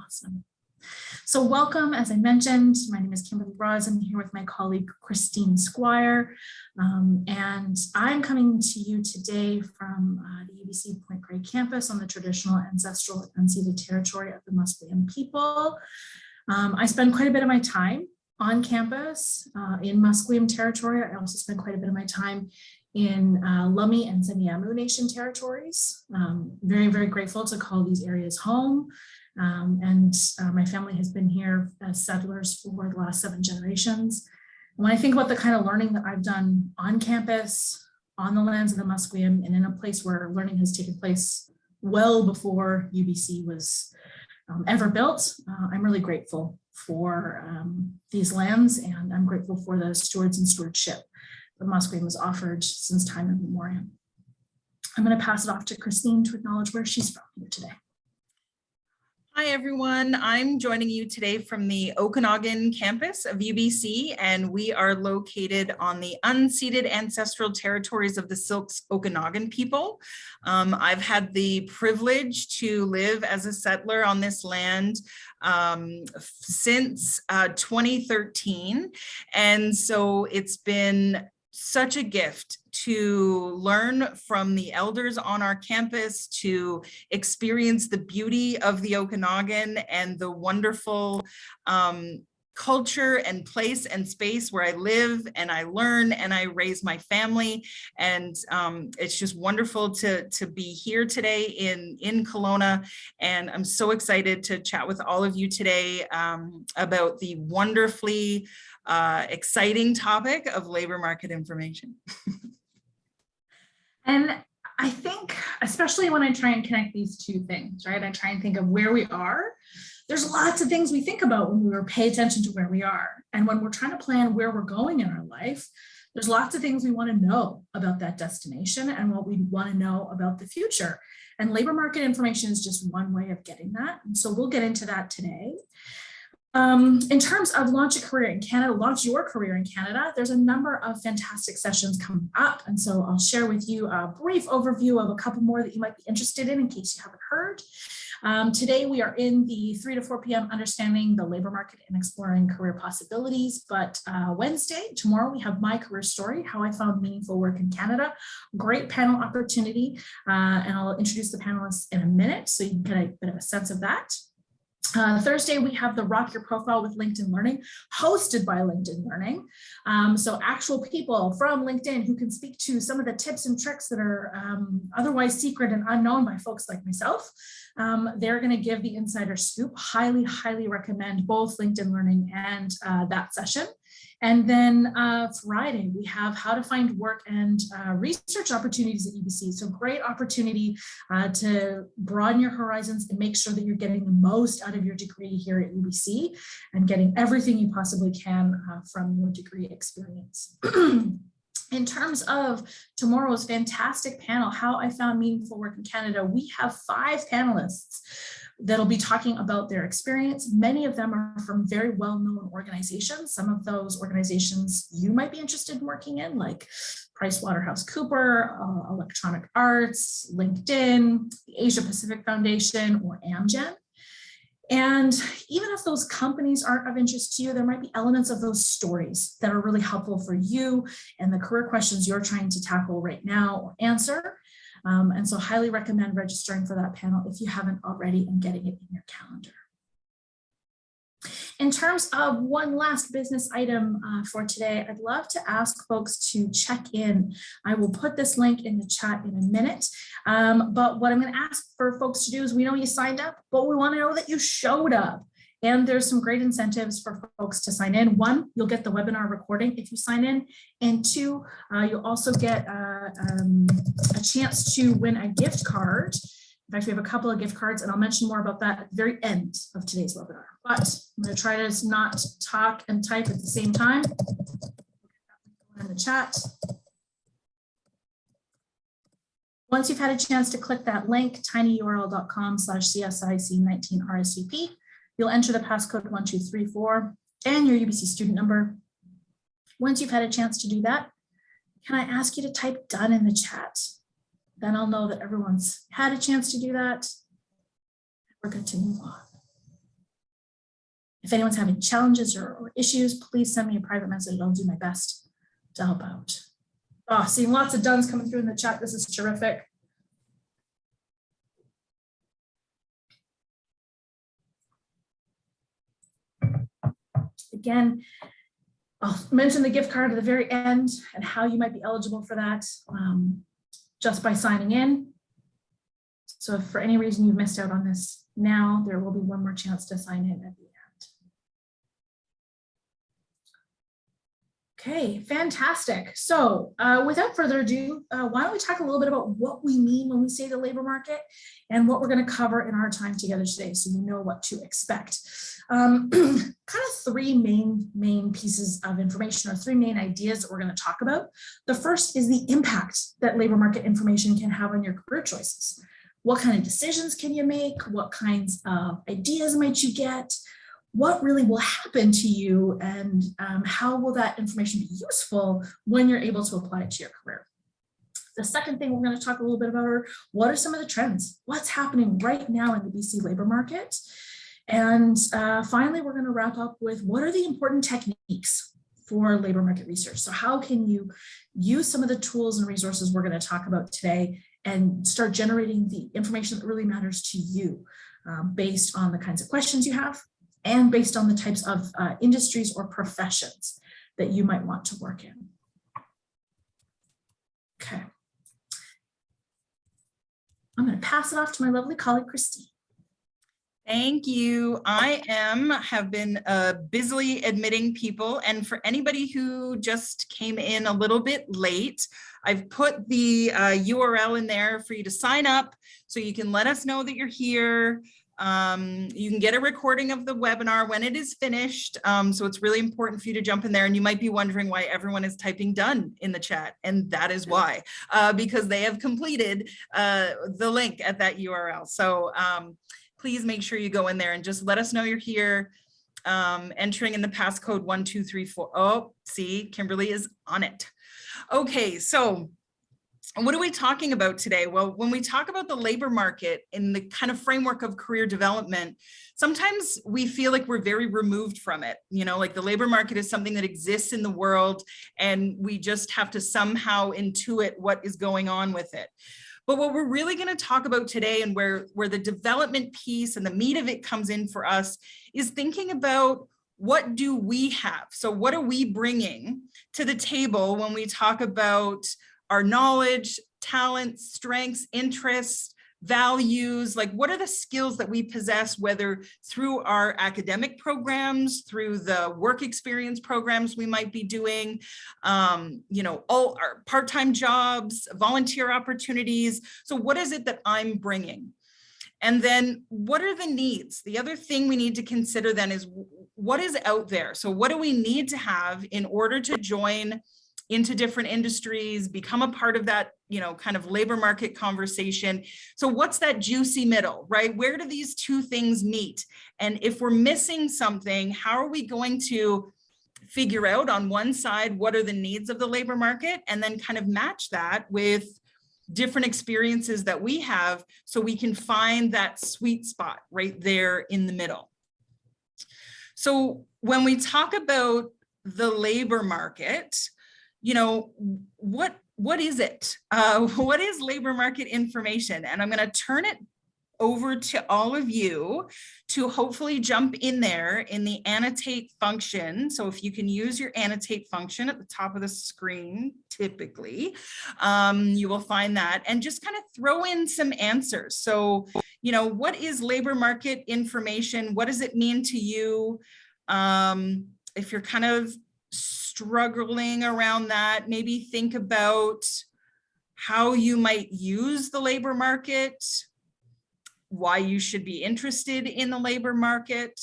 Awesome. So welcome, as I mentioned, my name is Kimberly Ross. I'm here with my colleague, Christine Squire, and I'm coming to you today from the UBC Point Grey campus on the traditional, ancestral, and unceded territory of the Musqueam people. I spend quite a bit of my time on campus in Musqueam territory. I also spend quite a bit of my time in Lummi and Semiahmoo Nation territories. Very, very grateful to call these areas home. My family has been here as settlers for the last 7 generations. When I think about the kind of learning that I've done on campus, on the lands of the Musqueam, and in a place where learning has taken place well before UBC was ever built, I'm really grateful for these lands, and I'm grateful for the stewards and stewardship that Musqueam has offered since time immemorial. I'm going to pass it off to Christine to acknowledge where she's from here today. Hi, everyone. I'm joining you today from the Okanagan campus of UBC, and we are located on the unceded ancestral territories of the Silks Okanagan people. I've had the privilege to live as a settler on this land since 2013, and so it's been such a gift to learn from the elders on our campus, to experience the beauty of the Okanagan and the wonderful culture and place and space where I live and I learn and I raise my family. And it's just wonderful to be here today in Kelowna. And I'm so excited to chat with all of you today about the wonderfully exciting topic of labor market information. And I think, especially when I try and connect these two things, right? I try and think of where we are. There's lots of things we think about when we pay attention to where we are. And when we're trying to plan where we're going in our life, there's lots of things we want to know about that destination and what we want to know about the future. And labor market information is just one way of getting that. And so we'll get into that today. In terms of launch a career in Canada, launch your career in Canada, there's a number of fantastic sessions coming up. And so I'll share with you a brief overview of a couple more that you might be interested in case you haven't heard. Today we are in the 3 to 4 p.m. understanding the labor market and exploring career possibilities. But Wednesday, tomorrow, we have my career story, how I found meaningful work in Canada. Great panel opportunity. And I'll introduce the panelists in a minute so you can get a bit of a sense of that. Thursday, we have the Rock Your Profile with LinkedIn Learning, hosted by LinkedIn Learning. So actual people from LinkedIn who can speak to some of the tips and tricks that are otherwise secret and unknown by folks like myself. They're going to give the insider scoop. Highly, highly recommend both LinkedIn Learning and that session. And then Friday, we have how to find work and research opportunities at UBC. So great opportunity to broaden your horizons and make sure that you're getting the most out of your degree here at UBC and getting everything you possibly can from your degree experience. In terms of tomorrow's fantastic panel, How I Found Meaningful Work in Canada, we have 5 panelists that'll be talking about their experience. Many of them are from very well-known organizations. Some of those organizations you might be interested in working in, like PricewaterhouseCoopers, Electronic Arts, LinkedIn, the Asia Pacific Foundation, or Amgen. And even if those companies aren't of interest to you, there might be elements of those stories that are really helpful for you and the career questions you're trying to tackle right now or answer. And so highly recommend registering for that panel if you haven't already and getting it in your calendar. In terms of one last business item for today, I'd love to ask folks to check in. I will put this link in the chat in a minute. But what I'm going to ask for folks to do is, we know you signed up, but we want to know that you showed up. And there's some great incentives for folks to sign in. 1, you'll get the webinar recording if you sign in. And 2, you'll also get a chance to win a gift card. In fact, we have a couple of gift cards, and I'll mention more about that at the very end of today's webinar. But I'm going to try to not talk and type at the same time. In the chat. Once you've had a chance to click that link, tinyurl.com/CSIC19RSVP, you'll enter the passcode 1234 and your UBC student number. Once you've had a chance to do that, can I ask you to type done in the chat? Then I'll know that everyone's had a chance to do that. We're good to move on. If anyone's having challenges or issues, please send me a private message. I'll do my best to help out. Oh, seeing lots of dones coming through in the chat. This is terrific. Again, I'll mention the gift card at the very end and how you might be eligible for that just by signing in. So if for any reason you've missed out on this now, there will be one more chance to sign in at the end. Okay, fantastic. So without further ado, why don't we talk a little bit about what we mean when we say the labor market and what we're going to cover in our time together today so you know what to expect. Kind of three main pieces of information or three main ideas that we're going to talk about. The first is the impact that labor market information can have on your career choices. What kind of decisions can you make? What kinds of ideas might you get? What really will happen to you, and how will that information be useful when you're able to apply it to your career? The second thing we're going to talk a little bit about are what are some of the trends? What's happening right now in the BC labor market? And finally, we're going to wrap up with what are the important techniques for labor market research? So how can you use some of the tools and resources we're going to talk about today and start generating the information that really matters to you based on the kinds of questions you have and based on the types of industries or professions that you might want to work in. Okay. I'm going to pass it off to my lovely colleague, Christine. Thank you. I have been busily admitting people, and for anybody who just came in a little bit late, I've put the URL in there for you to sign up so you can let us know that you're here. You can get a recording of the webinar when it is finished. So it's really important for you to jump in there, and you might be wondering why everyone is typing done in the chat. And that is why, because they have completed the link at that URL. So please make sure you go in there and just let us know you're here, entering in the passcode 1234. Oh, see, Kimberly is on it. Okay, so what are we talking about today? Well, when we talk about the labor market in the kind of framework of career development, sometimes we feel like we're very removed from it. You know, like the labor market is something that exists in the world and we just have to somehow intuit what is going on with it. But what we're really going to talk about today, and where the development piece and the meat of it comes in for us, is thinking about what do we have? So what are we bringing to the table when we talk about our knowledge, talents, strengths, interests, values? Like, what are the skills that we possess, whether through our academic programs, through the work experience programs we might be doing, you know, all our part-time jobs, volunteer opportunities. So what is it that I'm bringing? And then what are the needs? The other thing we need to consider then is what is out there? So what do we need to have in order to join into different industries, become a part of that, you know, kind of labor market conversation? So what's that juicy middle, right? Where do these two things meet? And if we're missing something, how are we going to figure out on one side, what are the needs of the labor market, and then kind of match that with different experiences that we have so we can find that sweet spot right there in the middle. So when we talk about the labor market, you know, what is it? What is labor market information? And I'm going to turn it over to all of you to hopefully jump in there in the annotate function. So if you can use your annotate function at the top of the screen, typically, you will find that, and just kind of throw in some answers. So, you know, what is labor market information? What does it mean to you? If you're kind of struggling around that, maybe think about how you might use the labor market, why you should be interested in the labor market.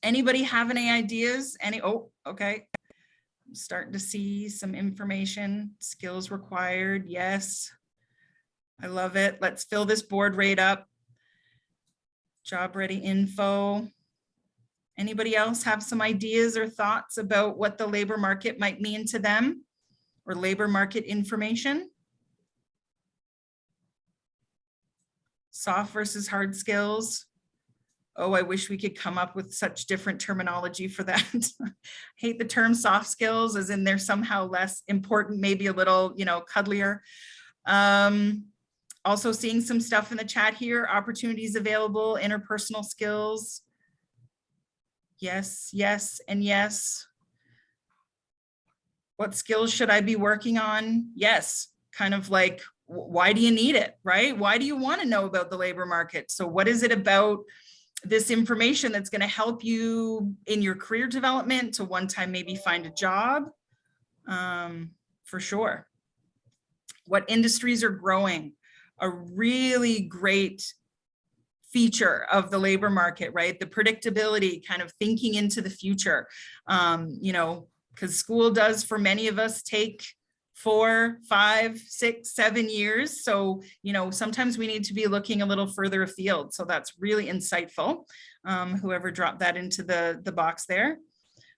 Anybody have any ideas? Oh, okay. I'm starting to see some information. Skills required, yes. I love it. Let's fill this board right up. Job ready info. Anybody else have some ideas or thoughts about what the labor market might mean to them, or labor market information? Soft versus hard skills. Oh, I wish we could come up with such different terminology for that. I hate the term soft skills, as in they're somehow less important, maybe a little, cuddlier. Also seeing some stuff in the chat here, opportunities available, interpersonal skills. Yes, yes, and yes. What skills should I be working on? Yes, kind of like, why do you need it, right? Why do you want to know about the labor market? So what is it about this information that's going to help you in your career development to one time maybe find a job? For sure. What industries are growing? A really great feature of the labor market, right? The predictability, kind of thinking into the future, because school does for many of us take 4, 5, 6, 7 years. So, sometimes we need to be looking a little further afield. So that's really insightful. Whoever dropped that into the box there.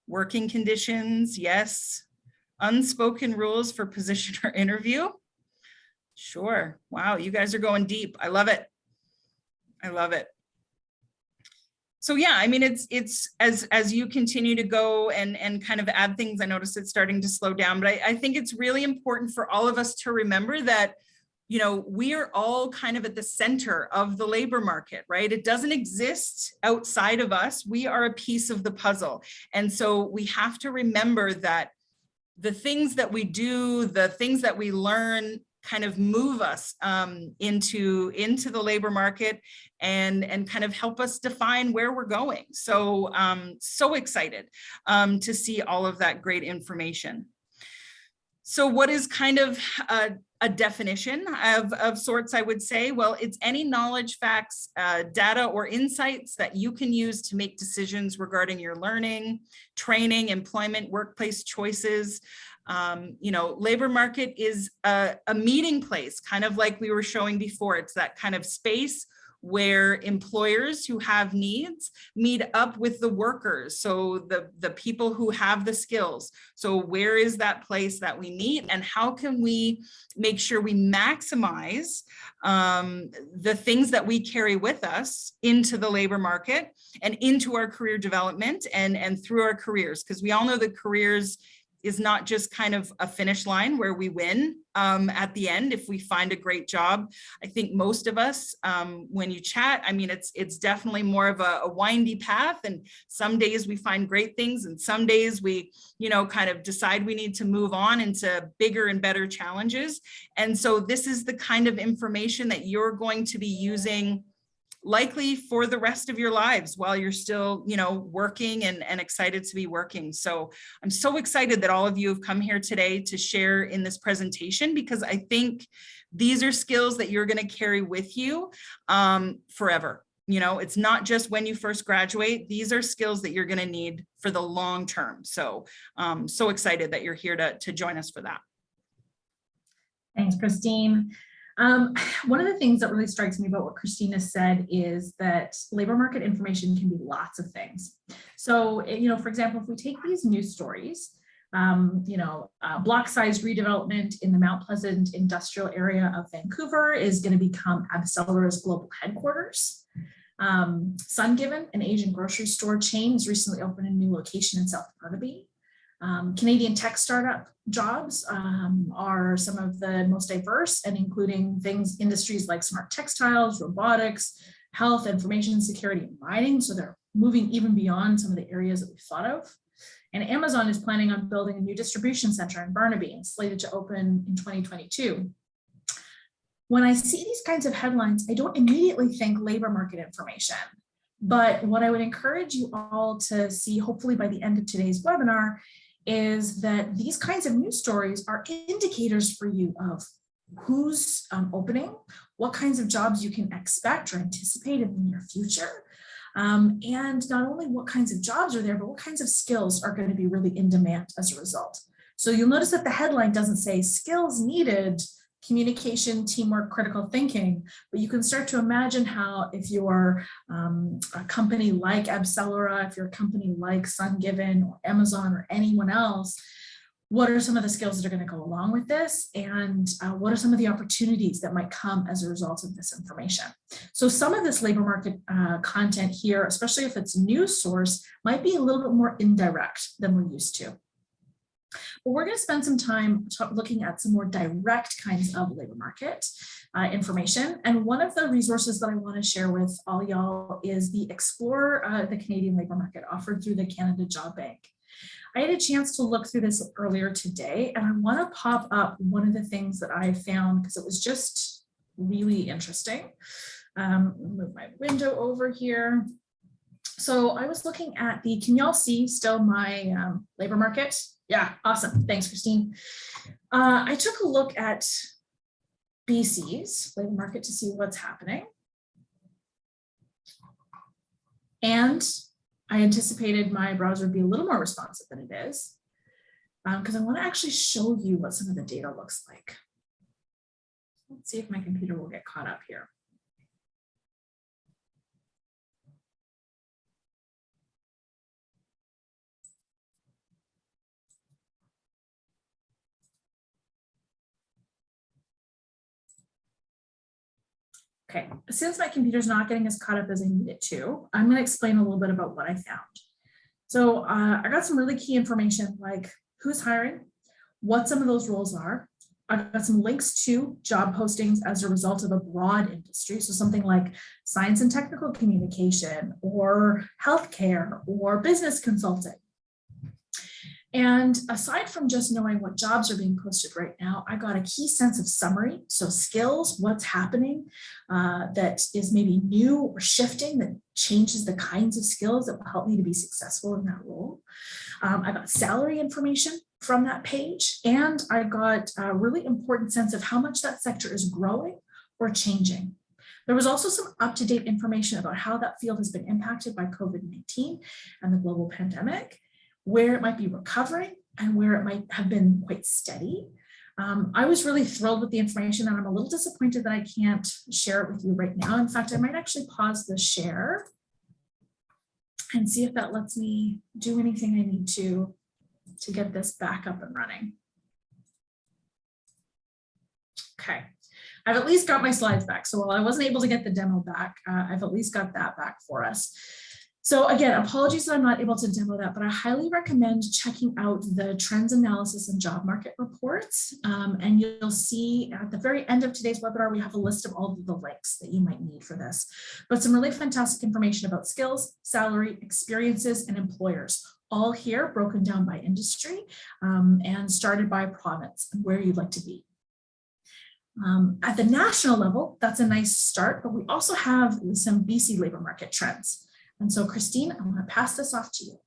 Working conditions, yes. Unspoken rules for position or interview. Sure. Wow, you guys are going deep. I love it. I love it. So yeah, I mean, it's as you continue to go and kind of add things, I notice it's starting to slow down, but I think it's really important for all of us to remember that, we are all kind of at the center of the labor market, right? It doesn't exist outside of us. We are a piece of the puzzle. And so we have to remember that the things that we do, the things that we learn kind of move us into the labor market and kind of help us define where we're going. So so excited to see all of that great information. So what is kind of a definition of sorts, I would say? Well, it's any knowledge, facts, data, or insights that you can use to make decisions regarding your learning, training, employment, workplace choices. Labor market is a meeting place, kind of like we were showing before. It's that kind of space where employers who have needs meet up with the workers, so the people who have the skills. So where is that place that we meet, and how can we make sure we maximize the things that we carry with us into the labor market and into our career development and through our careers? Because we all know that careers is not just kind of a finish line where we win at the end if we find a great job. I think most of us, when you chat, I mean, it's definitely more of a windy path, and some days we find great things, and some days we, kind of decide we need to move on into bigger and better challenges. And so this is the kind of information that you're going to be using likely for the rest of your lives while you're still, working and excited to be working. So I'm so excited that all of you have come here today to share in this presentation, because I think these are skills that you're going to carry with you forever. It's not just when you first graduate. These are skills that you're going to need for the long term. So so excited that you're here to join us for that. Thanks, Christine. One of the things that really strikes me about what Christina said is that labor market information can be lots of things. So, for example, if we take these news stories, block size redevelopment in the Mount Pleasant industrial area of Vancouver is going to become Abcellera's global headquarters. Sungiven, an Asian grocery store chain, has recently opened a new location in South Burnaby. Canadian tech startup jobs are some of the most diverse, and including industries like smart textiles, robotics, health, information security, and mining. So they're moving even beyond some of the areas that we thought of. And Amazon is planning on building a new distribution center in Burnaby and slated to open in 2022. When I see these kinds of headlines, I don't immediately think labor market information. But what I would encourage you all to see, hopefully by the end of today's webinar, is that these kinds of news stories are indicators for you of who's opening, what kinds of jobs you can expect or anticipate in the near future, and not only what kinds of jobs are there, but what kinds of skills are going to be really in demand as a result. So you'll notice that the headline doesn't say skills needed, communication, teamwork, critical thinking, but you can start to imagine how if you're a company like Abcellera, if you're a company like Sungiven or Amazon or anyone else, what are some of the skills that are going to go along with this, and what are some of the opportunities that might come as a result of this information. So some of this labor market content here, especially if it's news source, might be a little bit more indirect than we're used to. But we're going to spend some time looking at some more direct kinds of labor market information. And one of the resources that I want to share with all y'all is the Explore the Canadian Labor Market offered through the Canada Job Bank. I had a chance to look through this earlier today, and I want to pop up one of the things that I found because it was just really interesting. Move my window over here. So I was looking at can y'all see still my labor market? Yeah, awesome. Thanks, Christine. I took a look at BC's labor market to see what's happening. And I anticipated my browser would be a little more responsive than it is, because I want to actually show you what some of the data looks like. Let's see if my computer will get caught up here. Okay, since my computer's not getting as caught up as I need it to, I'm going to explain a little bit about what I found. So I got some really key information like who's hiring, what some of those roles are. I've got some links to job postings as a result of a broad industry. So something like science and technical communication or healthcare or business consulting. And aside from just knowing what jobs are being posted right now, I got a key sense of summary. So skills, what's happening that is maybe new or shifting that changes the kinds of skills that will help me to be successful in that role. I got salary information from that page, and I got a really important sense of how much that sector is growing or changing. There was also some up-to-date information about how that field has been impacted by COVID-19 and the global pandemic, where it might be recovering and where it might have been quite steady. I was really thrilled with the information, and I'm a little disappointed that I can't share it with you right now. In fact, I might actually pause the share and see if that lets me do anything I need to get this back up and running. Okay, I've at least got my slides back. So while I wasn't able to get the demo back, I've at least got that back for us. So again, apologies that I'm not able to demo that, but I highly recommend checking out the trends analysis and job market reports. And you'll see at the very end of today's webinar, we have a list of all of the links that you might need for this, but some really fantastic information about skills, salary, experiences, and employers, all here broken down by industry and started by province and where you'd like to be. At the national level, that's a nice start, but we also have some BC labor market trends. And so, Christine, I'm going to pass this off to you.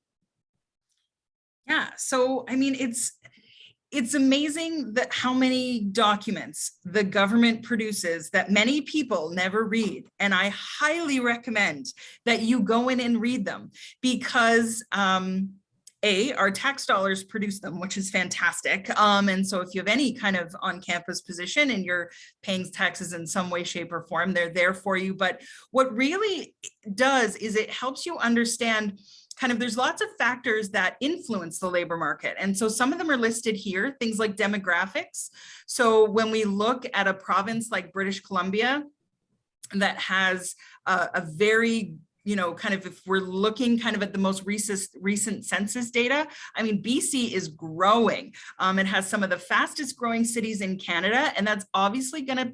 Yeah, so I mean, it's amazing that how many documents the government produces that many people never read. And I highly recommend that you go in and read them because our tax dollars produce them, which is fantastic. And so if you have any kind of on-campus position and you're paying taxes in some way, shape, or form, they're there for you. But what really does is it helps you understand kind of, there's lots of factors that influence the labor market. And so some of them are listed here, things like demographics. So when we look at a province like British Columbia that has a very kind of, if we're looking kind of at the most recent census data, I mean, BC is growing. It has some of the fastest growing cities in Canada, and that's obviously going to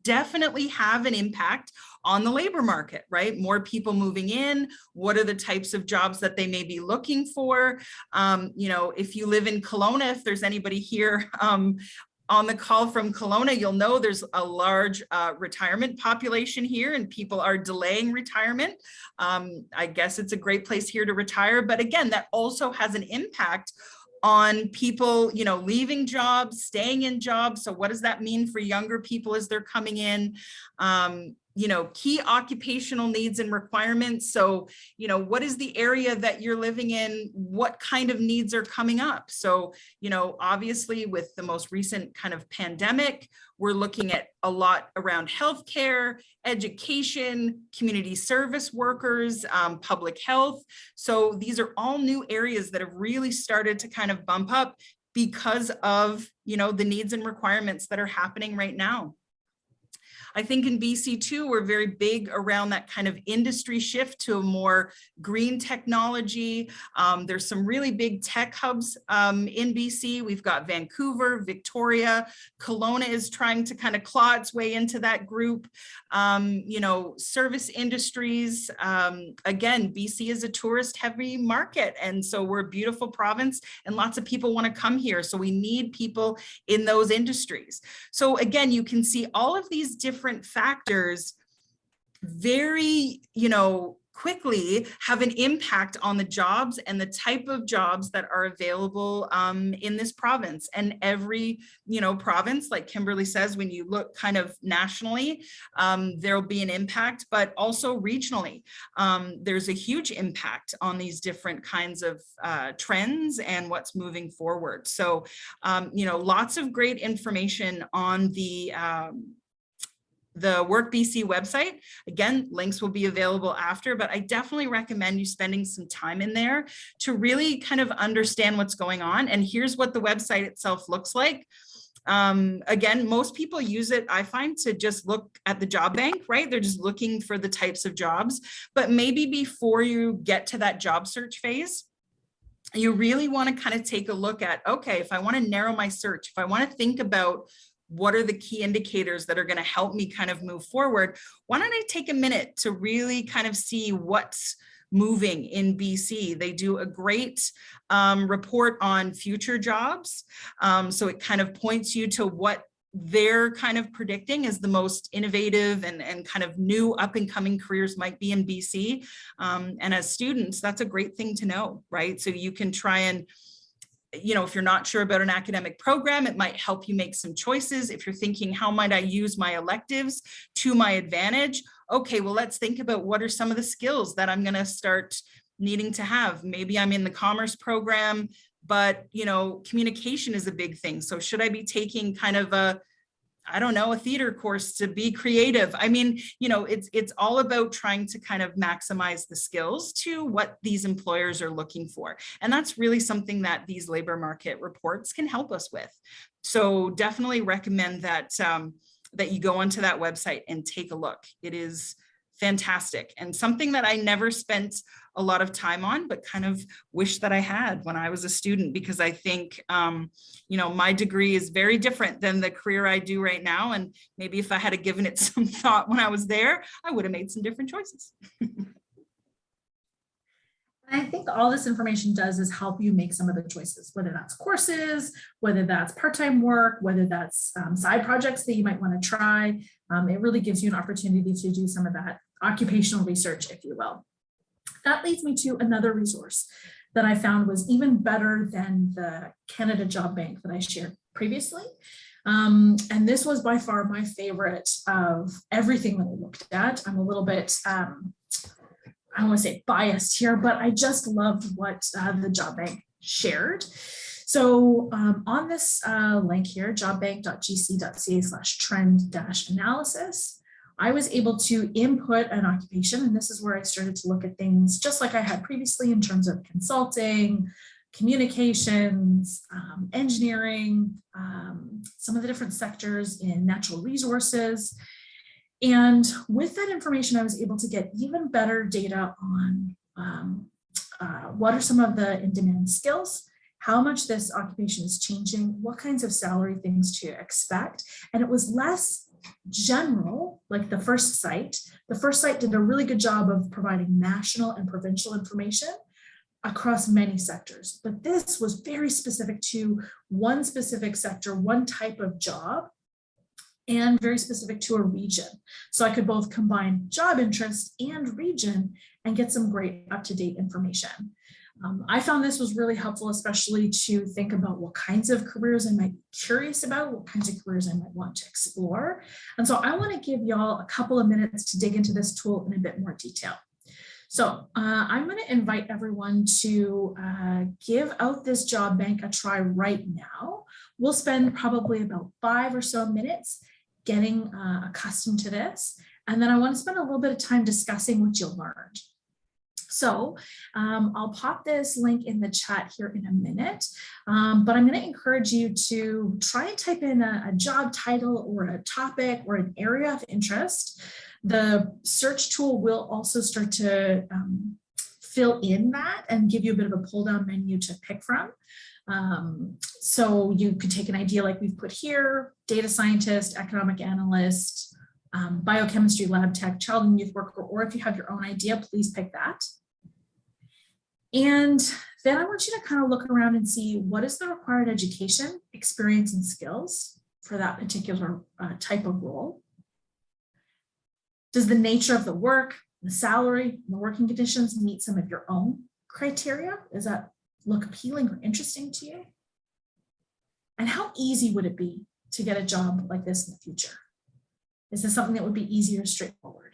definitely have an impact on the labor market, right? More people moving in, what are the types of jobs that they may be looking for? If you live in Kelowna, if there's anybody here on the call from Kelowna, you'll know there's a large retirement population here and people are delaying retirement. I guess it's a great place here to retire. But again, that also has an impact on people, leaving jobs, staying in jobs. So what does that mean for younger people as they're coming in? Key occupational needs and requirements. So, what is the area that you're living in? What kind of needs are coming up? So, obviously with the most recent kind of pandemic, we're looking at a lot around healthcare, education, community service workers, public health. So these are all new areas that have really started to kind of bump up. because of, the needs and requirements that are happening right now. I think in BC too, we're very big around that kind of industry shift to a more green technology. There's some really big tech hubs in BC. We've got Vancouver, Victoria, Kelowna is trying to kind of claw its way into that group. Service industries. Again, BC is a tourist heavy market. And so we're a beautiful province and lots of people want to come here. So we need people in those industries. So again, you can see all of these different factors very, quickly have an impact on the jobs and the type of jobs that are available in this province. And every, province, like Kimberly says, when you look kind of nationally, there'll be an impact, but also regionally. There's a huge impact on these different kinds of trends and what's moving forward. So, lots of great information on the WorkBC website. Again, links will be available after, but I definitely recommend you spending some time in there to really kind of understand what's going on. And here's what the website itself looks like. Again, most people use it, I find, to just look at the job bank, right? They're just looking for the types of jobs, but maybe before you get to that job search phase, you really want to kind of take a look at, okay, if I want to narrow my search, if I want to think about what are the key indicators that are going to help me kind of move forward, why don't I take a minute to really kind of see what's moving in BC? They do a great report on future jobs. So it kind of points you to what they're kind of predicting as the most innovative and kind of new up and coming careers might be in BC. And as students, that's a great thing to know, right? So you can try and, if you're not sure about an academic program, it might help you make some choices. If you're thinking, how might I use my electives to my advantage? Okay, well, let's think about what are some of the skills that I'm going to start needing to have. Maybe I'm in the commerce program, but, communication is a big thing. So should I be taking kind of a theater course to be creative? I mean, it's all about trying to kind of maximize the skills to what these employers are looking for. And that's really something that these labor market reports can help us with. So definitely recommend that, that you go onto that website and take a look. It is fantastic and something that I never spent a lot of time on, but kind of wish that I had when I was a student, because I think, my degree is very different than the career I do right now. And maybe if I had given it some thought when I was there, I would have made some different choices. I think all this information does is help you make some of the choices, whether that's courses, whether that's part-time work, whether that's side projects that you might want to try. It really gives you an opportunity to do some of that occupational research, if you will. That leads me to another resource that I found was even better than the Canada Job Bank that I shared previously. And this was by far my favorite of everything that I looked at. I'm a little bit, I don't want to say biased here, but I just loved what the Job Bank shared. So on this link here, jobbank.gc.ca/trend-analysis, I was able to input an occupation, and this is where I started to look at things just like I had previously in terms of consulting, communications, engineering, some of the different sectors in natural resources. And with that information, I was able to get even better data on what are some of the in-demand skills, how much this occupation is changing, what kinds of salary things to expect. And it was less general, like the first site. The first site did a really good job of providing national and provincial information across many sectors, but this was very specific to one specific sector, one type of job, and very specific to a region. So I could both combine job interest and region and get some great up-to-date information. I found this was really helpful, especially to think about what kinds of careers I might be curious about, what kinds of careers I might want to explore. And so I want to give y'all a couple of minutes to dig into this tool in a bit more detail. So I'm going to invite everyone to give out this job bank a try right now. We'll spend probably about 5 or so minutes getting accustomed to this. And then I want to spend a little bit of time discussing what you learned. So I'll pop this link in the chat here in a minute, but I'm going to encourage you to try and type in a job title or a topic or an area of interest. The search tool will also start to fill in that and give you a bit of a pull down menu to pick from. So you could take an idea like we've put here: data scientist, economic analyst, biochemistry, lab tech, child and youth worker, or if you have your own idea, please pick that. And then I want you to kind of look around and see what is the required education, experience, and skills for that particular type of role. Does the nature of the work, the salary, and the working conditions meet some of your own criteria? Does that look appealing or interesting to you? And how easy would it be to get a job like this in the future? Is this something that would be easy or straightforward?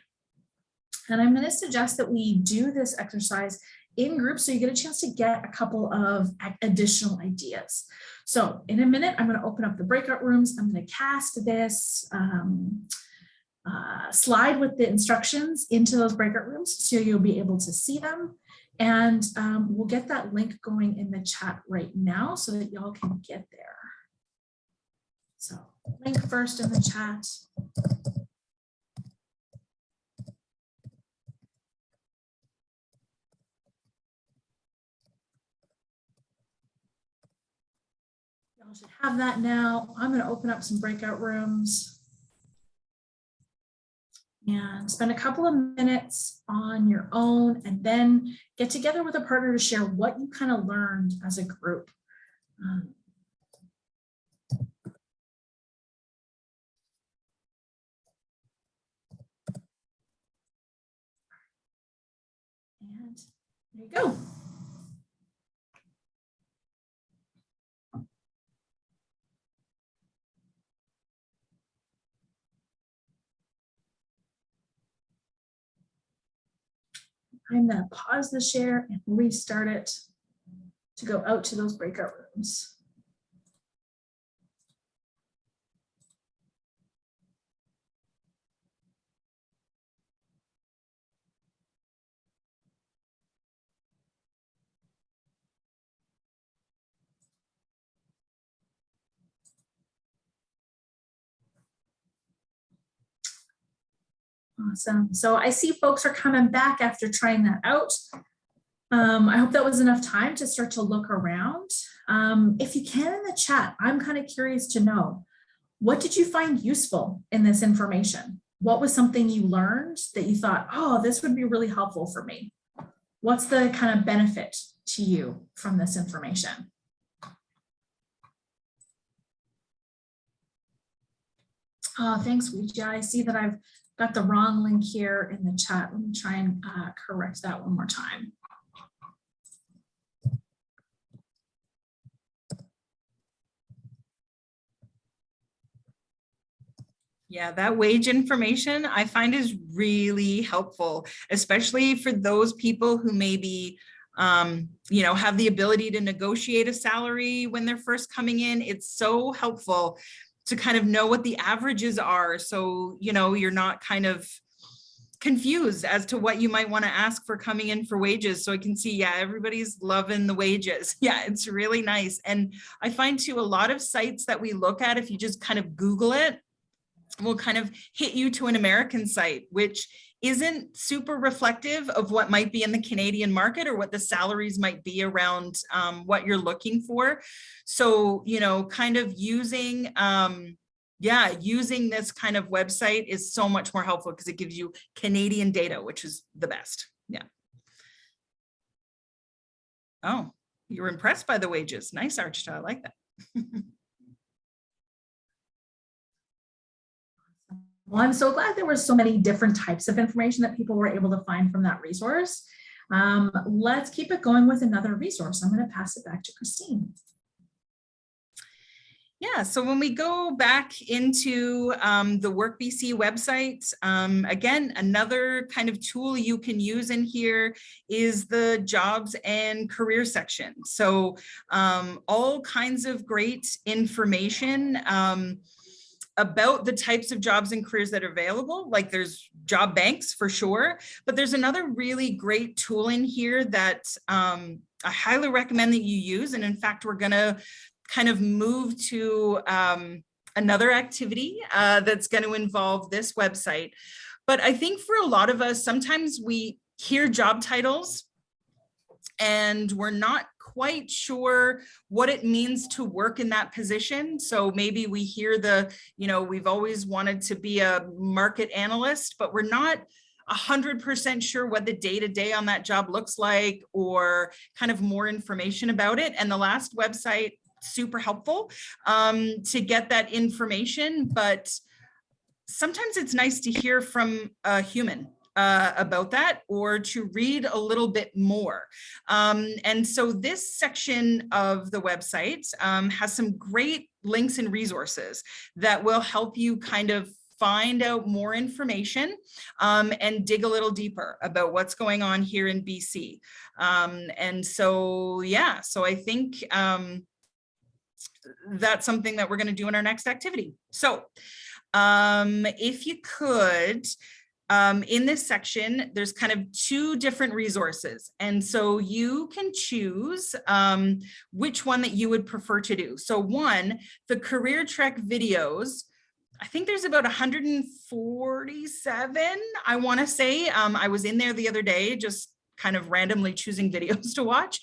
And I'm going to suggest that we do this exercise in groups so you get a chance to get a couple of additional ideas. So in a minute, I'm going to open up the breakout rooms. I'm going to cast this slide with the instructions into those breakout rooms so you'll be able to see them. And we'll get that link going in the chat right now so that y'all can get there. So link first in the chat. Y'all should have that now. I'm going to open up some breakout rooms and spend a couple of minutes on your own, and then get together with a partner to share what you kind of learned as a group. And there you go. I'm going to pause the share and restart it to go out to those breakout rooms. Awesome. So I see folks are coming back after trying that out. I hope that was enough time to start to look around. If you can in the chat, I'm kind of curious to know, what did you find useful in this information? What was something you learned that you thought, oh, this would be really helpful for me? What's the kind of benefit to you from this information? Oh, thanks, Ouija. I see that I've got the wrong link here in the chat. Let me try and correct that one more time. Yeah, that wage information I find is really helpful, especially for those people who maybe, you know, have the ability to negotiate a salary when they're first coming in. It's so helpful to kind of know what the averages are. So, you know, you're not kind of confused as to what you might want to ask for coming in for wages. So I can see, yeah, everybody's loving the wages. Yeah, it's really nice. And I find too, a lot of sites that we look at, if you just kind of Google it, will kind of hit you to an American site, which isn't super reflective of what might be in the Canadian market or what the salaries might be around what you're looking for. So, you know, kind of using, using this kind of website is so much more helpful because it gives you Canadian data, which is the best. Yeah. Oh, you're impressed by the wages. Nice, Archita. I like that. Well, I'm so glad there were so many different types of information that people were able to find from that resource. Let's keep it going with another resource. I'm going to pass it back to Christine. Yeah, so when we go back into the WorkBC website, again, another kind of tool you can use in here is the jobs and career section. So all kinds of great information about the types of jobs and careers that are available. Like there's job banks for sure, but there's another really great tool in here that I highly recommend that you use. And in fact, we're gonna kind of move to another activity that's going to involve this website. But I think for a lot of us, sometimes we hear job titles and we're not quite sure what it means to work in that position. So maybe we hear we've always wanted to be a market analyst, but we're not 100% sure what the day-to-day on that job looks like, or kind of more information about it. And the last website, super helpful to get that information, but sometimes it's nice to hear from a human about that, or to read a little bit more. And so this section of the website has some great links and resources that will help you kind of find out more information and dig a little deeper about what's going on here in BC. And so, yeah, so I think that's something that we're going to do in our next activity. So if you could, in this section, there's kind of two different resources. And so you can choose which one that you would prefer to do. So one, the Career Trek videos, I think there's about 147, I want to say. I was in there the other day, just kind of randomly choosing videos to watch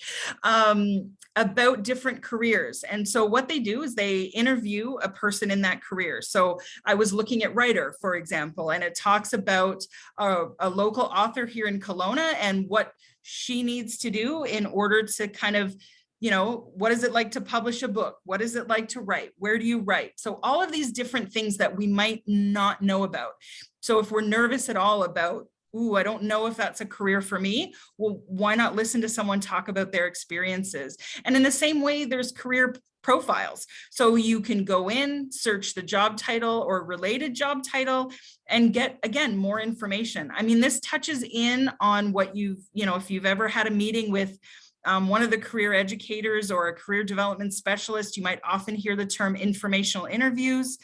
about different careers. And so what they do is they interview a person in that career. So I was looking at writer, for example, and it talks about a local author here in Kelowna and what she needs to do in order to kind of, what is it like to publish a book? What is it like to write? Where do you write? So all of these different things that we might not know about. So if we're nervous at all about, I don't know if that's a career for me, well, why not listen to someone talk about their experiences? And in the same way, there's career profiles. So you can go in, search the job title or related job title, and get, again, more information. I mean, this touches in on what if you've ever had a meeting with one of the career educators or a career development specialist, you might often hear the term informational interviews.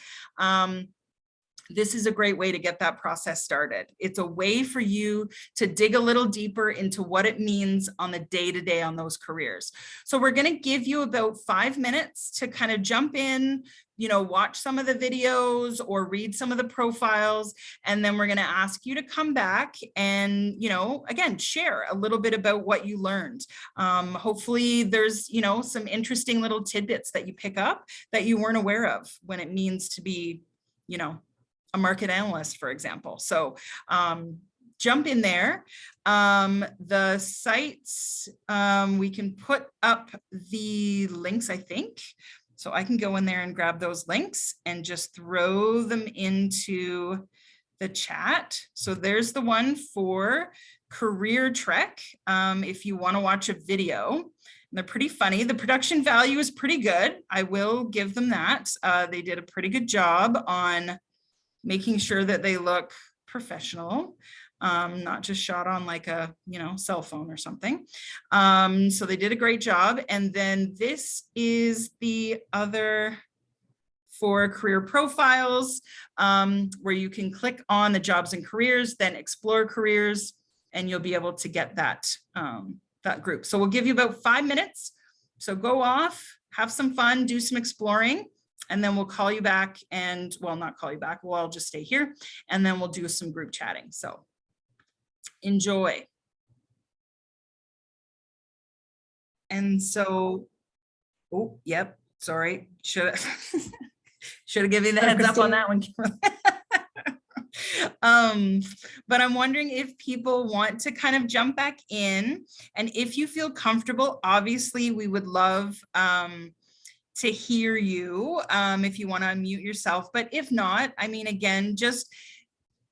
This is a great way to get that process started. It's a way for you to dig a little deeper into what it means on the day-to-day on those careers. So we're going to give you about 5 minutes to kind of jump in, watch some of the videos or read some of the profiles. And then we're going to ask you to come back and, again, share a little bit about what you learned. Hopefully there's, some interesting little tidbits that you pick up that you weren't aware of when it means to be, a market analyst, for example. So jump in there. The sites, we can put up the links, I think. So I can go in there and grab those links and just throw them into the chat. So there's the one for Career Trek. If you want to watch a video, they're pretty funny. The production value is pretty good. I will give them that. They did a pretty good job on making sure that they look professional, not just shot on like a, cell phone or something. So they did a great job. And then this is the other for career profiles, where you can click on the jobs and careers, then explore careers, and you'll be able to get that, that group. So we'll give you about 5 minutes. So go off, have some fun, do some exploring, and then we'll call you back and, well, not call you back, well, I'll just stay here, and then we'll do some group chatting. So enjoy. And so, oh, yep, sorry, should have given you the heads up on that one. But I'm wondering if people want to kind of jump back in, and if you feel comfortable, obviously we would love to hear you if you want to unmute yourself. But if not, I mean, again, just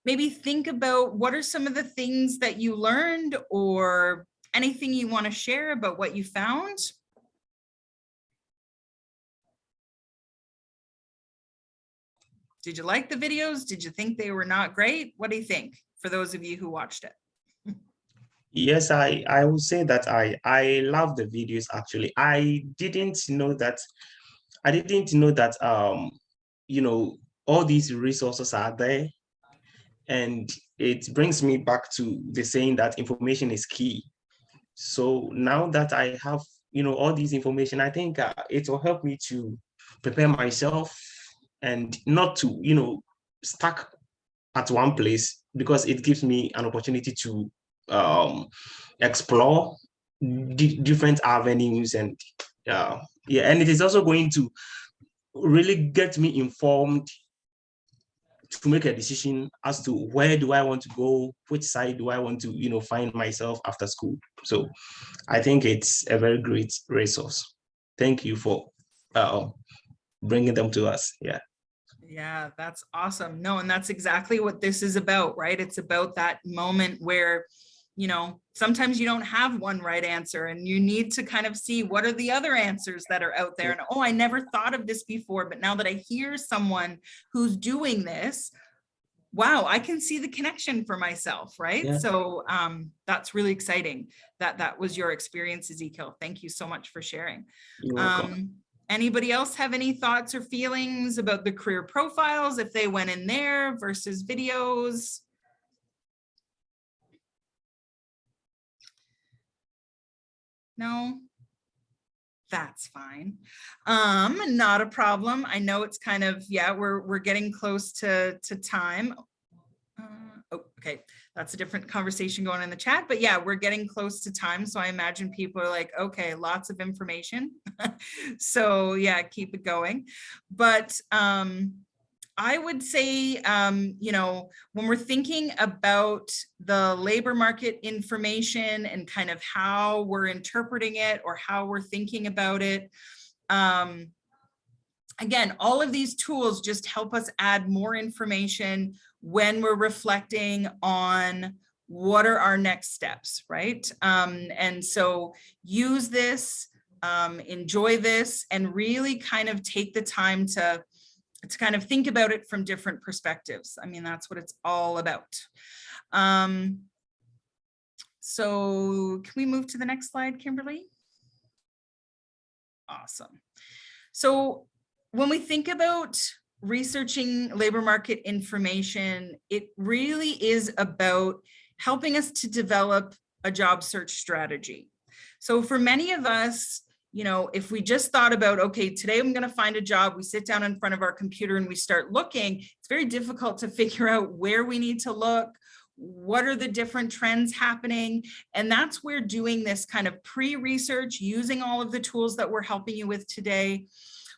maybe think about what are some of the things that you learned or anything you want to share about what you found. Did you like the videos? Did you think they were not great? What do you think for those of you who watched it? Yes, I would say that I love the videos. Actually, I didn't know that all these resources are there. And it brings me back to the saying that information is key. So now that I have, all these information, I think it will help me to prepare myself and not to, stuck at one place, because it gives me an opportunity to explore different avenues. And yeah, and it is also going to really get me informed to make a decision as to where do I want to go, which side do I want to, find myself after school. So I think it's a very great resource. Thank you for bringing them to us. Yeah. Yeah, that's awesome. No, and that's exactly what this is about, right? It's about that moment where, sometimes you don't have one right answer and you need to kind of see what are the other answers that are out there. And, oh, I never thought of this before, but now that I hear someone who's doing this, wow, I can see the connection for myself, right? Yeah. So that's really exciting that was your experience, Ezekiel. Thank you so much for sharing. You're welcome. Anybody else have any thoughts or feelings about the career profiles, if they went in there versus videos? No, that's fine. Not a problem. I know it's kind of, yeah, we're getting close to time. Oh, okay, that's a different conversation going in the chat, but yeah, we're getting close to time. So I imagine people are like, okay, lots of information. So yeah, keep it going. But I would say, when we're thinking about the labor market information and kind of how we're interpreting it or how we're thinking about it, again, all of these tools just help us add more information when we're reflecting on what are our next steps, right? And so use this, enjoy this, and really kind of take the time to kind of think about it from different perspectives. I mean, that's what it's all about. So can we move to the next slide, Kimberly? Awesome. So when we think about researching labor market information, it really is about helping us to develop a job search strategy. So for many of us, if we just thought about, okay, today I'm going to find a job, we sit down in front of our computer and we start looking, it's very difficult to figure out where we need to look, what are the different trends happening. And that's where doing this kind of pre-research, using all of the tools that we're helping you with today,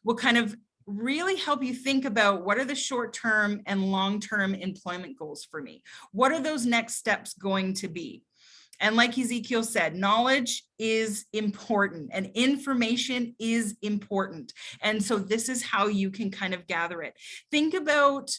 will kind of really help you think about what are the short-term and long-term employment goals for me? What are those next steps going to be? And like Ezekiel said, knowledge is important and information is important. And so this is how you can kind of gather it. Think about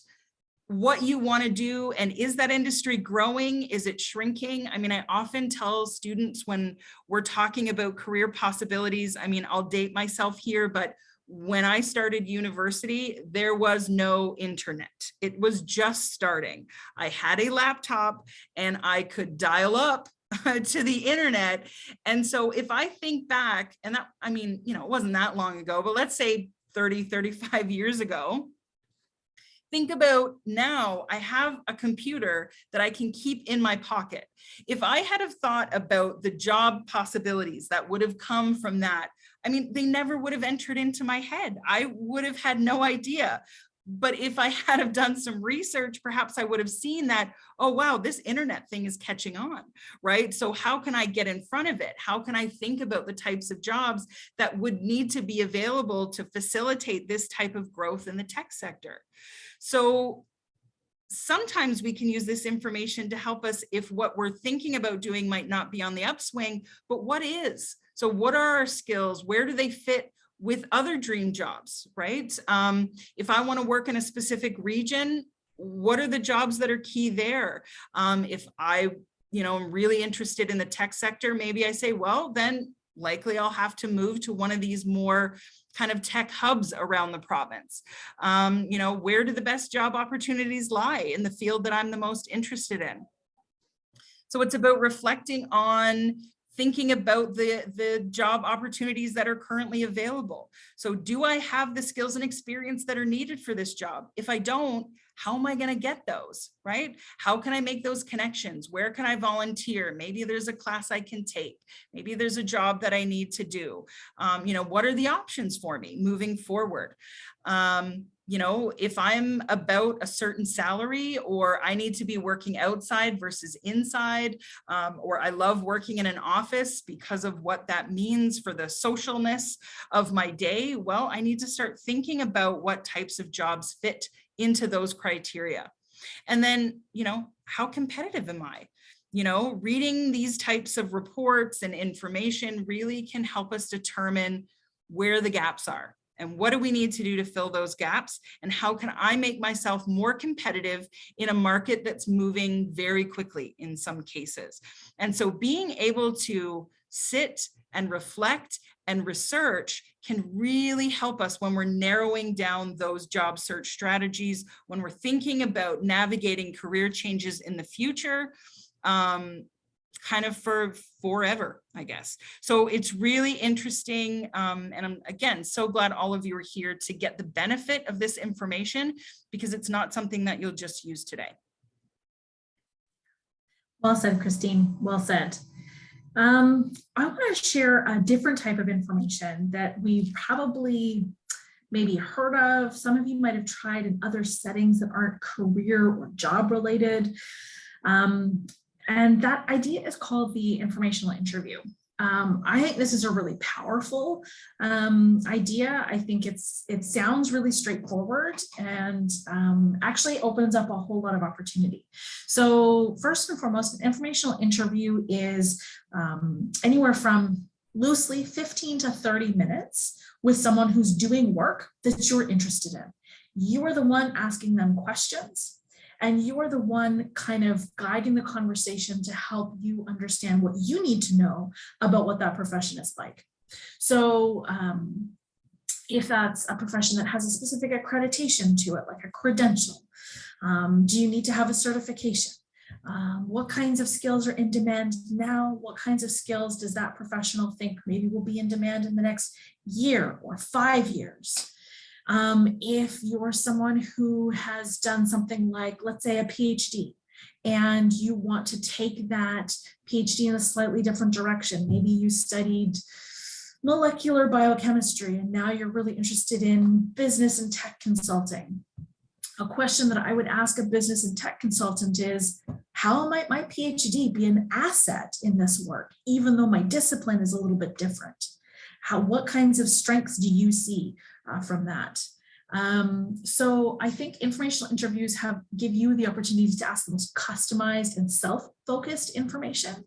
what you want to do, and is that industry growing? Is it shrinking? I mean, I often tell students when we're talking about career possibilities, I mean, I'll date myself here, but when I started university, there was no internet. It was just starting. I had a laptop and I could dial up to the internet. And so if I think back, and that, I mean, it wasn't that long ago, but let's say 30, 35 years ago, think about now I have a computer that I can keep in my pocket. If I had have thought about the job possibilities that would have come from that, I mean, they never would have entered into my head. I would have had no idea. But if I had have done some research, perhaps I would have seen that, oh, wow, this internet thing is catching on, right? So how can I get in front of it? How can I think about the types of jobs that would need to be available to facilitate this type of growth in the tech sector? So sometimes we can use this information to help us if what we're thinking about doing might not be on the upswing, but what is? So what are our skills? Where do they fit with other dream jobs, right? If I want to work in a specific region, what are the jobs that are key there? If I, am really interested in the tech sector, maybe I say, well, then likely I'll have to move to one of these more kind of tech hubs around the province. Where do the best job opportunities lie in the field that I'm the most interested in? So it's about reflecting on thinking about the job opportunities that are currently available. So do I have the skills and experience that are needed for this job? If I don't, how am I going to get those, right? How can I make those connections? Where can I volunteer? Maybe there's a class I can take. Maybe there's a job that I need to do. What are the options for me moving forward? If I'm about a certain salary, or I need to be working outside versus inside, or I love working in an office because of what that means for the socialness of my day, well, I need to start thinking about what types of jobs fit into those criteria. And then, how competitive am I? Reading these types of reports and information really can help us determine where the gaps are. And what do we need to do to fill those gaps? And how can I make myself more competitive in a market that's moving very quickly in some cases? And so being able to sit and reflect and research can really help us when we're narrowing down those job search strategies, when we're thinking about navigating career changes in the future, kind of for forever, I guess. So it's really interesting. And I'm, again, so glad all of you are here to get the benefit of this information, because it's not something that you'll just use today. Well said, Christine. Well said. I want to share a different type of information that we've probably maybe heard of. Some of you might have tried in other settings that aren't career or job related. And that idea is called the informational interview. I think this is a really powerful idea. I think it sounds really straightforward, and actually opens up a whole lot of opportunity. So first and foremost, an informational interview is anywhere from loosely 15 to 30 minutes with someone who's doing work that you're interested in. You are the one asking them questions, and you are the one kind of guiding the conversation to help you understand what you need to know about what that profession is like. So if that's a profession that has a specific accreditation to it, like a credential, do you need to have a certification? What kinds of skills are in demand now? What kinds of skills does that professional think maybe will be in demand in the next year or 5 years? If you're someone who has done something like, let's say, a PhD, and you want to take that PhD in a slightly different direction, maybe you studied molecular biochemistry and now you're really interested in business and tech consulting. A question that I would ask a business and tech consultant is, how might my PhD be an asset in this work, even though my discipline is a little bit different? What kinds of strengths do you see from that? So I think informational interviews give you the opportunity to ask the most customized and self-focused information,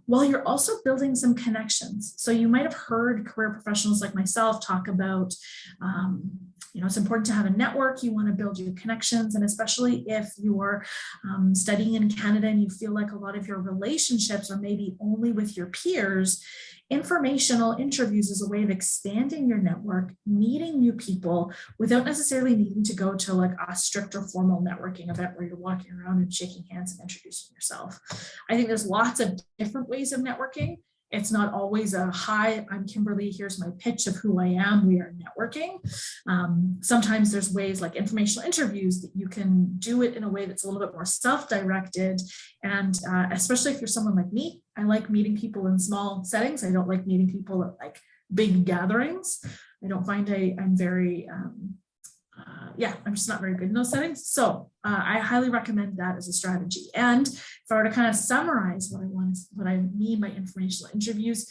while you're also building some connections. So you might have heard career professionals like myself talk about, it's important to have a network. You want to build your connections, and especially if you're studying in Canada and you feel like a lot of your relationships are maybe only with your peers, informational interviews is a way of expanding your network, meeting new people without necessarily needing to go to like a strict or formal networking event where you're walking around and shaking hands and introducing yourself. I think there's lots of different ways of networking. It's not always a, hi, I'm Kimberly, here's my pitch of who I am, we are networking. Sometimes there's ways like informational interviews that you can do it in a way that's a little bit more self-directed. And especially if you're someone like me, I like meeting people in small settings. I don't like meeting people at like big gatherings. I don't find I'm very, I'm just not very good in those settings. So I highly recommend that as a strategy. And if I were to kind of summarize what I mean by informational interviews,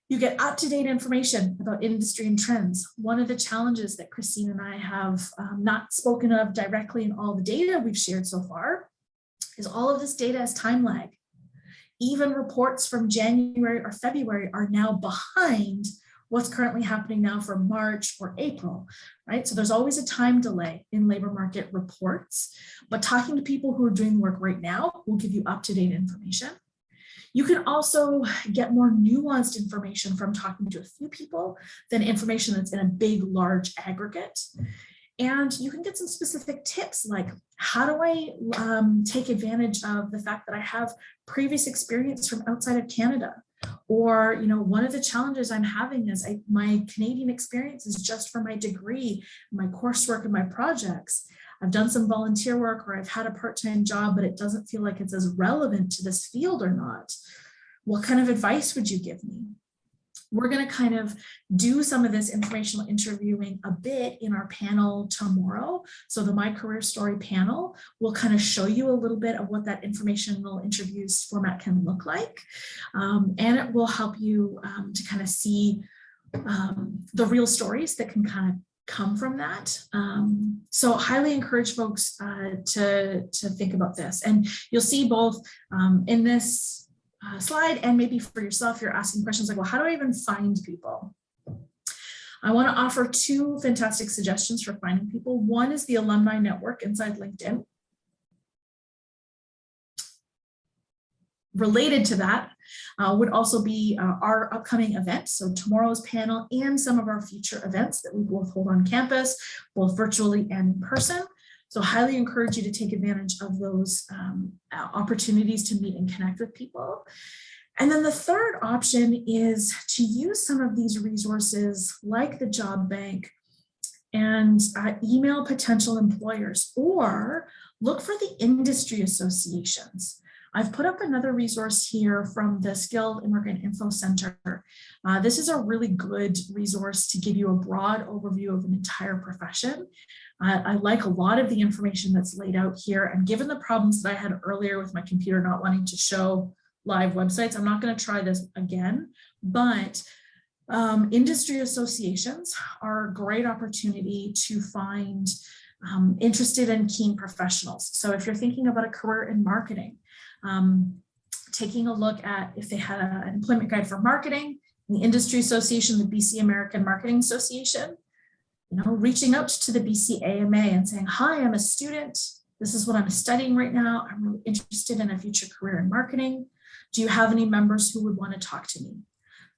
you get up-to-date information about industry and trends. One of the challenges that Christine and I have not spoken of directly in all the data we've shared so far is all of this data has time lag. Even reports from January or February are now behind what's currently happening now for March or April, right? So there's always a time delay in labor market reports, but talking to people who are doing the work right now will give you up-to-date information. You can also get more nuanced information from talking to a few people than information that's in a big, large aggregate. And you can get some specific tips like, how do I take advantage of the fact that I have previous experience from outside of Canada? Or, you know, one of the challenges I'm having is my Canadian experience is just for my degree, my coursework, and my projects. I've done some volunteer work, or I've had a part-time job, but it doesn't feel like it's as relevant to this field or not. What kind of advice would you give me? We're going to kind of do some of this informational interviewing a bit in our panel tomorrow. So the My Career Story panel will kind of show you a little bit of what that informational interviews format can look like. And it will help you to kind of see the real stories that can kind of come from that. So highly encourage folks to think about this. And you'll see both in this slide, and maybe for yourself, you're asking questions like, well, how do I even find people? I want to offer two fantastic suggestions for finding people. One is the alumni network inside LinkedIn. Related to that would also be our upcoming events. So tomorrow's panel and some of our future events that we both hold on campus, both virtually and in person. So highly encourage you to take advantage of those opportunities to meet and connect with people. And then the third option is to use some of these resources like the job bank and email potential employers, or look for the industry associations. I've put up another resource here from the Skilled Immigrant Info Center. This is a really good resource to give you a broad overview of an entire profession. I like a lot of the information that's laid out here, and given the problems that I had earlier with my computer not wanting to show live websites, I'm not going to try this again, but industry associations are a great opportunity to find interested and keen professionals. So if you're thinking about a career in marketing, taking a look at if they had an employment guide for marketing, the industry association, the BC American Marketing Association, you know, reaching out to the BC AMA and saying, hi, I'm a student. This is what I'm studying right now. I'm really interested in a future career in marketing. Do you have any members who would want to talk to me?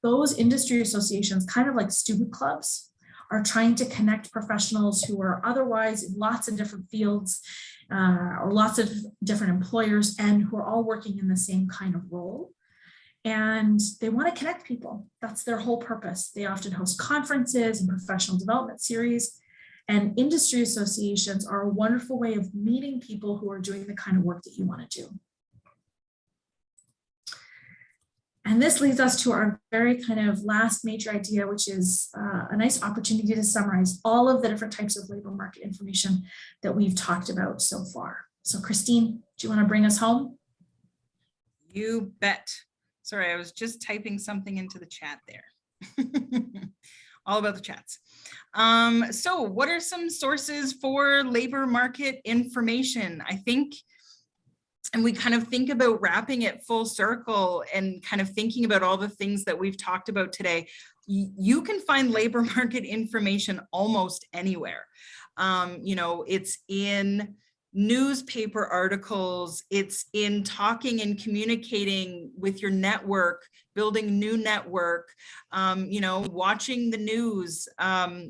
Those industry associations, kind of like student clubs, are trying to connect professionals who are otherwise in lots of different fields or lots of different employers, and who are all working in the same kind of role. And they want to connect people. That's their whole purpose. They often host conferences and professional development series. And industry associations are a wonderful way of meeting people who are doing the kind of work that you want to do. And this leads us to our very kind of last major idea, which is a nice opportunity to summarize all of the different types of labor market information that we've talked about so far. So Christine, do you want to bring us home? You bet. Sorry, I was just typing something into the chat there. All about the chats. So what are some sources for labor market information? I think, and we kind of think about wrapping it full circle and kind of thinking about all the things that we've talked about today. You can find labor market information almost anywhere. You know, it's in newspaper articles, it's in talking and communicating with your network, building new network, you know, watching the news.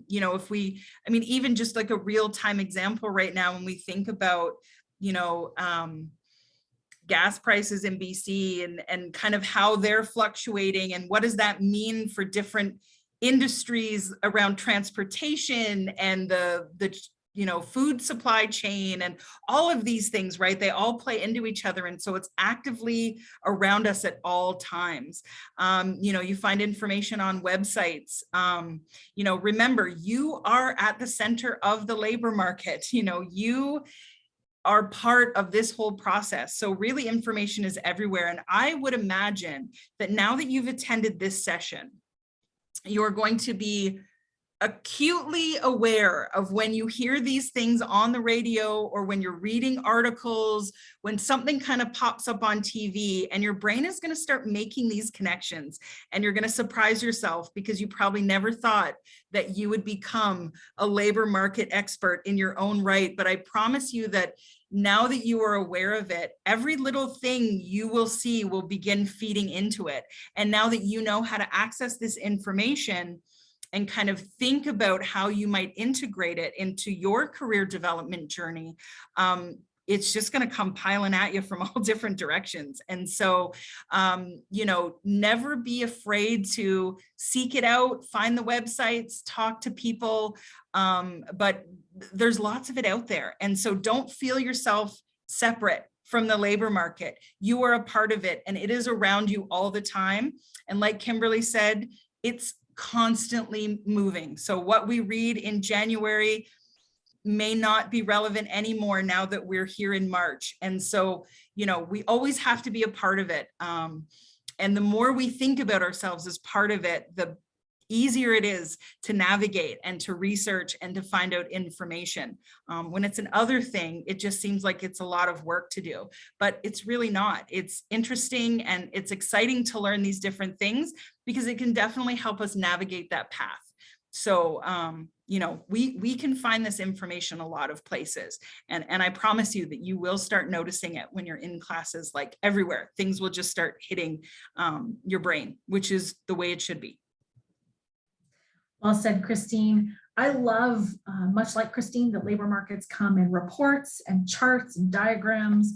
You know, if we, I mean, even just like a real-time example right now, when we think about, you know, gas prices in BC and kind of how they're fluctuating and what does that mean for different industries around transportation and the you know, food supply chain and all of these things, right? They all play into each other. And so it's actively around us at all times. You know, you find information on websites. You know, remember, you are at the center of the labor market. You know, you are part of this whole process. So really information is everywhere. And I would imagine that now that you've attended this session, you're going to be acutely aware of when you hear these things on the radio or when you're reading articles, when something kind of pops up on TV, and your brain is going to start making these connections, and you're going to surprise yourself because you probably never thought that you would become a labor market expert in your own right. But I promise you that now that you are aware of it, every little thing you will see will begin feeding into it. And now that you know how to access this information and kind of think about how you might integrate it into your career development journey, it's just going to come piling at you from all different directions. And so, you know, never be afraid to seek it out, find the websites, talk to people. But there's lots of it out there. And so don't feel yourself separate from the labor market. You are a part of it, and it is around you all the time. And like Kimberly said, it's constantly moving. So what we read in January may not be relevant anymore now that we're here in March. And so, you know, we always have to be a part of it. And the more we think about ourselves as part of it, the easier it is to navigate and to research and to find out information. When it's an other thing, it just seems like it's a lot of work to do, but it's really not. It's interesting and it's exciting to learn these different things because it can definitely help us navigate that path. So, you know, we can find this information a lot of places. And I promise you that you will start noticing it when you're in classes, like everywhere. Things will just start hitting your brain, which is the way it should be. Well said, Christine. I love, much like Christine, that labor markets come in reports and charts and diagrams.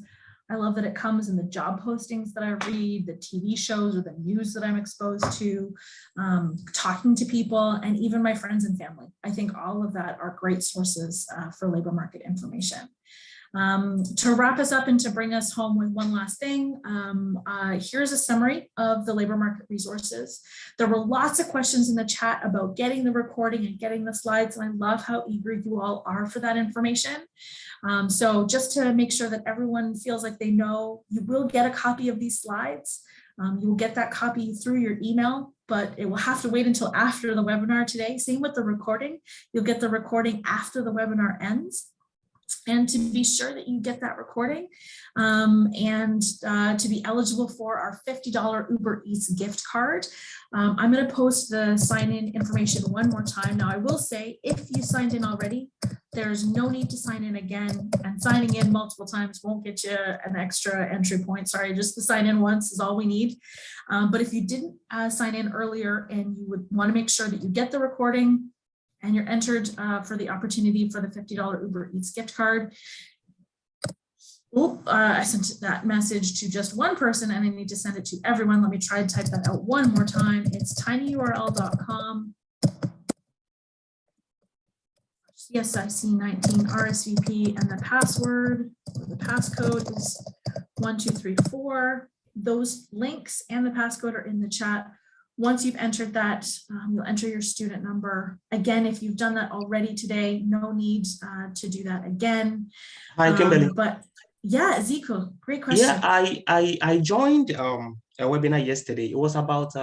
I love that it comes in the job postings that I read, the TV shows or the news that I'm exposed to, talking to people, and even my friends and family. I think all of that are great sources for labor market information. To wrap us up and to bring us home with one last thing, here's a summary of the labor market resources. There were lots of questions in the chat about getting the recording and getting the slides, and I love how eager you all are for that information. So just to make sure that everyone feels like they know, you will get a copy of these slides. You will get that copy through your email, but it will have to wait until after the webinar today. Same with the recording. You'll get the recording after the webinar ends. And to be sure that you get that recording and to be eligible for our $50 Uber Eats gift card, I'm going to post the sign-in information one more time. Now, I will say, if you signed in already, there's no need to sign in again, and signing in multiple times won't get you an extra entry point. Sorry, just the sign in once is all we need. But if you didn't sign in earlier and you would want to make sure that you get the recording, and you're entered for the opportunity for the $50 Uber Eats gift card. I sent that message to just one person and I need to send it to everyone. Let me try to type that out one more time. It's tinyurl.com. CSIC19 RSVP, and the password, or the passcode is 1234. Those links and the passcode are in the chat. Once you've entered that, you'll enter your student number. Again, if you've done that already today, no need to do that again. Hi, Kimberly. But yeah, Ezekiel, great question. Yeah, I joined a webinar yesterday. It was about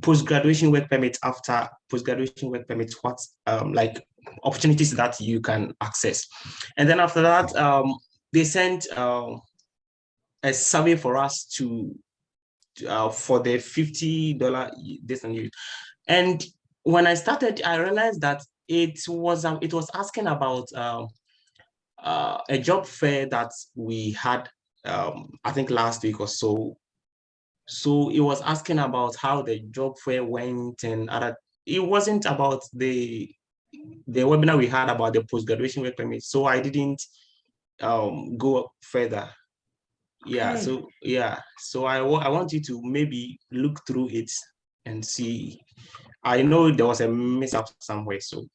post-graduation work permit. After post-graduation work permit, what like opportunities that you can access. And then after that, they sent a survey for us to for the $50 this and you. And when I started, I realized that it was asking about a job fair that we had I think last week or so. So it was asking about how the job fair went, and other. It wasn't about the webinar we had about the post-graduation work permit. So I didn't go further. Yeah, Okay. so yeah, so I want you to maybe look through it and see. I know there was a mess up somewhere, so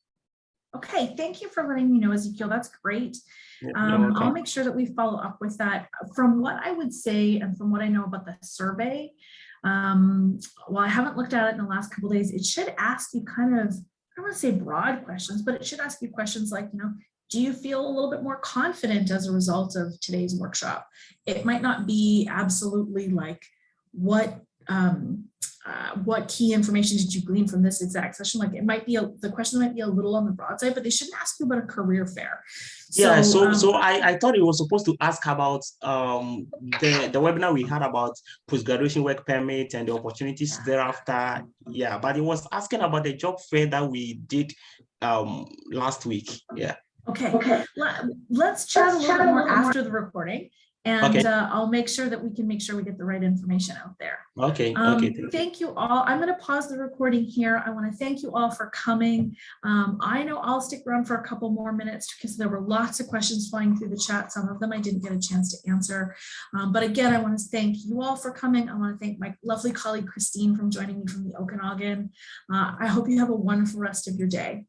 Okay, thank you for letting me know, Ezekiel. That's great. I'll make sure that we follow up with that. From what I would say, and from what I know about the survey, while I haven't looked at it in the last couple of days, it should ask you kind of, I don't want to say broad questions, but it should ask you questions like, you know, do you feel a little bit more confident as a result of today's workshop? It might not be absolutely like what key information did you glean from this exact session? Like it might be the question might be a little on the broad side, but they shouldn't ask you about a career fair. Yeah, so I thought it was supposed to ask about the webinar we had about post-graduation work permit and the opportunities thereafter. Yeah, but it was asking about the job fair that we did last week. Yeah. Okay. Let's chat a little bit more after the recording. And Okay. I'll make sure that we get the right information out there. Okay. Okay. Thank you all. I'm going to pause the recording here. I want to thank you all for coming. I know I'll stick around for a couple more minutes because there were lots of questions flying through the chat. Some of them I didn't get a chance to answer. But again, I want to thank you all for coming. I want to thank my lovely colleague Christine from joining me from the Okanagan. I hope you have a wonderful rest of your day.